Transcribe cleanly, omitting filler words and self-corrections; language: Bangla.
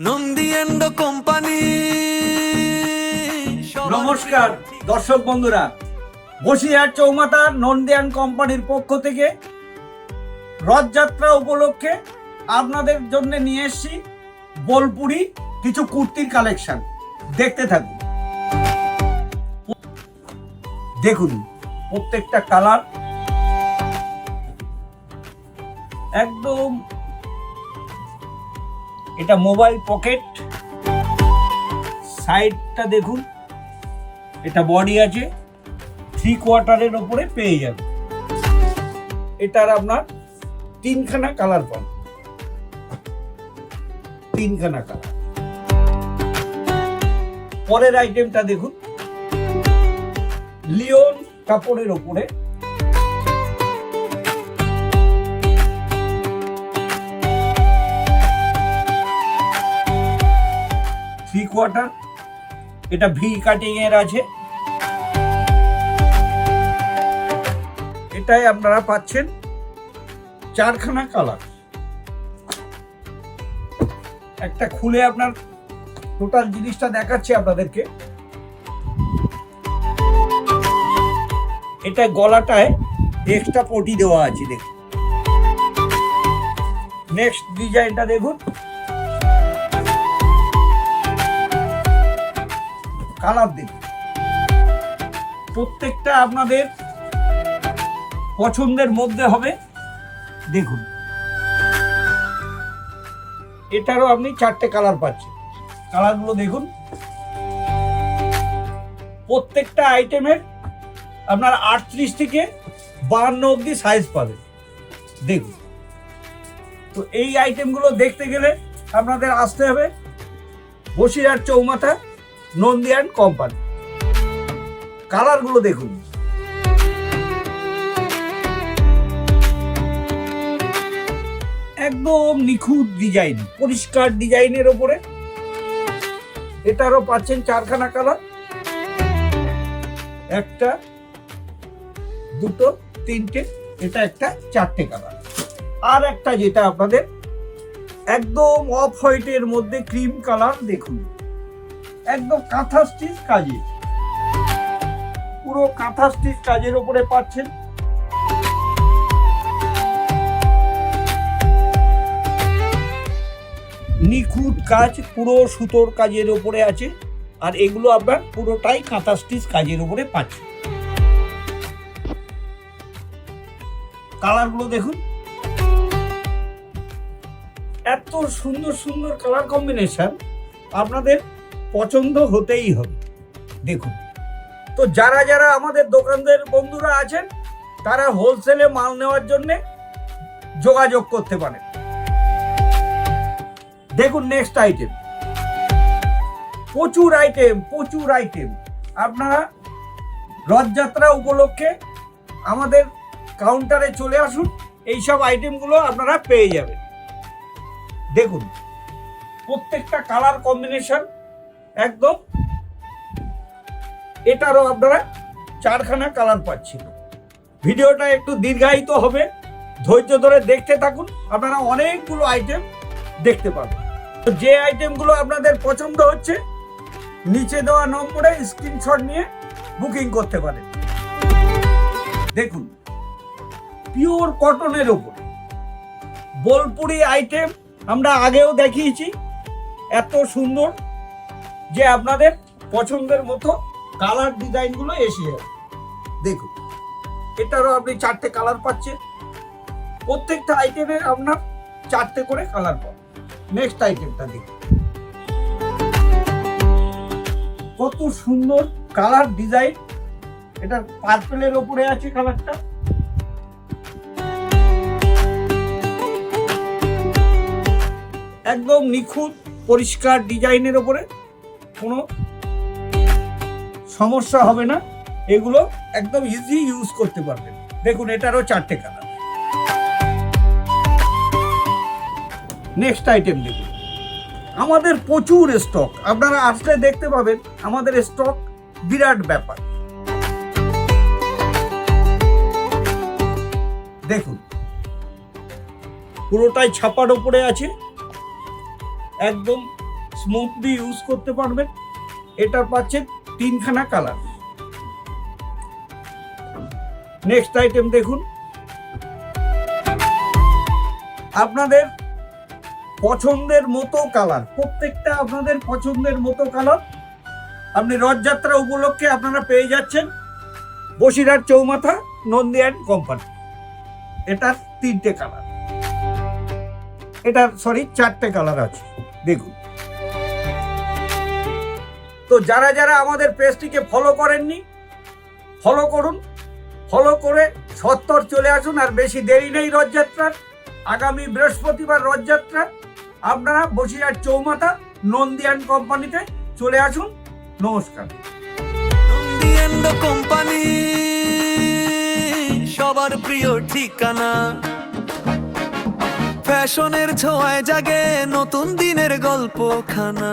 Nandi and company. নমস্কার দর্শক বন্ধুরা, বসিরহাট চৌমাথা নন্দী এন্ড কোম্পানির পক্ষ থেকে রথযাত্রা উপলক্ষে আপনাদের জন্য নিয়ে এসেছি বোলপুরি কিছু কুর্তির কালেকশন। দেখতে থাকুন। দেখুন প্রত্যেকটা কালার একদম, এটা মোবাইল পকেট, সাইডটা দেখুন, এটা বডি আছে, 3/4 ওপরে পেয়ে যাবে। এটার আপনার তিনখানা কালার পান, তিনখানা কালার। পরের আইটেমটা দেখুন, লিওন কাপড়ের ওপরে, এটা ভি কাটিং এর আছে। এটাই আপনারা পাচ্ছেন চারখানা কালার। একটা খুলে আপনার টোটাল জিনিসটা দেখাচ্ছি আপনাদেরকে। এটা গলাটায় এক্সট্রা পটি দেওয়া আছে, দেখুন। নেক্সট ডিজাইনটা দেখুন, কালার দেখুন, প্রত্যেকটা আপনাদের পছন্দের মধ্যে হবে। দেখুন এটারও আপনি 4টে কালার পাচ্ছেন। কালারগুলো দেখুন, প্রত্যেকটা আইটেমের আপনার 38 থেকে 52 অবধি সাইজ পাবেন। দেখুন, তো এই আইটেমগুলো দেখতে গেলে আপনাদের আসতে হবে বসিরহাট চৌমাথা নন্দী এন্ড কোম্পানি। কালারগুলো দেখুন, একদম নিখুঁত ডিজাইন, পরিষ্কার ডিজাইনের ওপরে। এটারও পাচ্ছেন চারখানা কালার, একটা, দুটো, তিনটে, এটা একটা, 4টে কালার। আর একটা যেটা আপনাদের একদম অফ হোয়াইটের মধ্যে ক্রিম কালার, দেখুন একদম কাঁথা স্টিচ কাজে, পুরো কাঁথা স্টিচ কাজের উপরে পাচ্ছেন। নিখুঁত কাজ, পুরো সুতোর কাজের উপরে আছে। আর এগুলো আপনার পুরোটাই কাঁথা স্টিচ কাজের উপরে পাচ্ছেন। কালারগুলো দেখুন, এত সুন্দর সুন্দর কালার কম্বিনেশন, আপনাদের পছন্দ হতেই হবে। দেখুন, তো যারা যারা আমাদের দোকানদার বন্ধুরা আছেন, তারা হোলসেলে মাল নেওয়ার জন্য যোগাযোগ করতে পারেন। দেখুন নেক্সট আইটেম, প্রচুর আইটেম। আপনারা রথযাত্রা উপলক্ষে আমাদের কাউন্টারে চলে আসুন, এইসব আইটেমগুলো আপনারা পেয়ে যাবেন। দেখুন প্রত্যেকটা কালার কম্বিনেশন একদম। এটারও আপনারা 4খানা কালার পাচ্ছেন। ভিডিওটা একটু দীর্ঘায়িত হবে, ধৈর্য ধরে দেখতে থাকুন, আপনারা অনেকগুলো আইটেম দেখতে পাবেন। যে আইটেমগুলো আপনাদের পছন্দ হচ্ছে, নিচে দেওয়া নম্বরে স্ক্রিনশট নিয়ে বুকিং করতে পারেন। দেখুন পিওর কটনের ওপর বোলপুরি আইটেম আমরা আগেও দেখিয়েছি, এত সুন্দর যে আপনাদের পছন্দের মতো কালার ডিজাইনগুলো এসে যাবে। দেখুন এটারও আপনি 4টে কালার পাচ্ছেন। প্রত্যেকটা আইটেমের আপনার 4টে করে কালার পাবেন। নেক্সট আইটেমটা দেখুন, কত সুন্দর কালার ডিজাইন। এটা পার্পেলের ওপরে আছে কালারটা। একদম নিখুঁত পরিষ্কার ডিজাইনের ওপরে, কোনো সমস্যা হবে না, এগুলো একদম ইজি ইউজ করতে পারবেন। দেখুন এটারও 4টে কালার। নেক্সট আইটেম দেখুন, আমাদের প্রচুর স্টক, আপনারা আসলে দেখতে পাবেন আমাদের স্টক বিরাট ব্যাপার। দেখুন পুরোটাই ছাপার উপরে আছে, একদম স্মুথলি ইউজ করতে পারবেন। এটা পাচ্ছেন 3খানা কালার। নেক্সট আইটেম দেখুন, আপনাদের পছন্দের মতো কালার, প্রত্যেকটা আপনাদের পছন্দের মতো কালার আপনি রথযাত্রা উপলক্ষে আপনারা পেয়ে যাচ্ছেন বসিরহাট চৌমাথা নন্দী অ্যান্ড কোম্পানি। এটার 3টে কালার, এটার 4টে কালার আছে দেখুন। তো যারা যারা আমাদের পেজটিকে ফলো করেননি, ফলো করুন, ফলো করে সত্তর চলে আসুন। আর বেশি দেরি নেই রথযাত্রার, আগামী বৃহস্পতিবার রথযাত্রা। আপনারা বসিরহাট চৌমাথা নন্দী অ্যান্ড কোম্পানিতে চলে আসুন। নমস্কার। নন্দী অ্যান্ড কোম্পানি সবার প্রিয় ঠিকানা, ফ্যাশনের ছোঁয়ায় জাগে নতুন দিনের গল্পখানা।